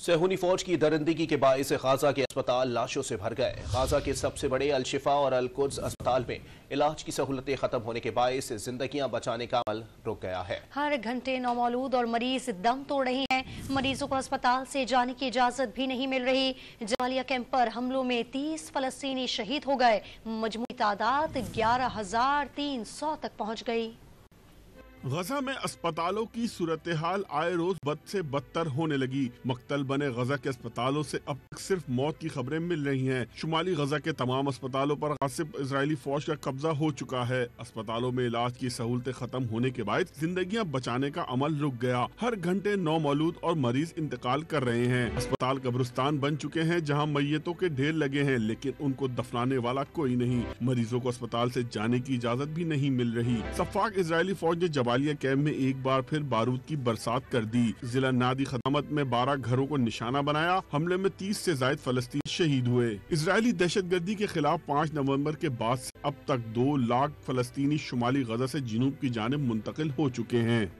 सहूनी फौज की दरिंदगी के बाइस गाजा के अस्पताल लाशों से भर गए। गाजा के सबसे बड़े अल-शिफा और अल-कुद्स अस्पताल में इलाज की सहूलतें खत्म होने के बाइस जिंदगियां बचाने का अमल रुक गया है। हर घंटे नौमौलूद और मरीज दम तोड़ रहे हैं। मरीजों को अस्पताल से जाने की इजाजत भी नहीं मिल रही। जबालिया कैंप पर हमलों में 30 फलस्तीनी शहीद हो गए। मजमूई तादाद 11,300 तक पहुँच गई। गजा में अस्पतालों की सूरत हाल आए रोज बद से बदतर होने लगी। मक्तल बने गजा के अस्पतालों से अब तक सिर्फ मौत की खबरें मिल रही हैं। शुमाली गजा के तमाम अस्पतालों पर गासिब इजरायली फौज का कब्जा हो चुका है। अस्पतालों में इलाज की सहूलतें खत्म होने के बाद जिंदगियां बचाने का अमल रुक गया। हर घंटे नौमौलूद और मरीज इंतकाल कर रहे हैं। अस्पताल कब्रिस्तान बन चुके हैं जहाँ मैयतों के ढेर लगे हैं, लेकिन उनको दफनाने वाला कोई नहीं। मरीजों को अस्पताल से जाने की इजाजत भी नहीं मिल रही। सफाक इजरायली फौज ने जबालिया कैंप में एक बार फिर बारूद की बरसात कर दी। जिला नादी खदामत में 12 घरों को निशाना बनाया। हमले में 30 से ज्यादा फलस्तीनी शहीद हुए। इजरायली दहशतगर्दी के खिलाफ 5 नवंबर के बाद से अब तक 2 लाख फलस्तीनी शुमाली गजा से जनूब की जानिब मुंतकिल हो चुके हैं।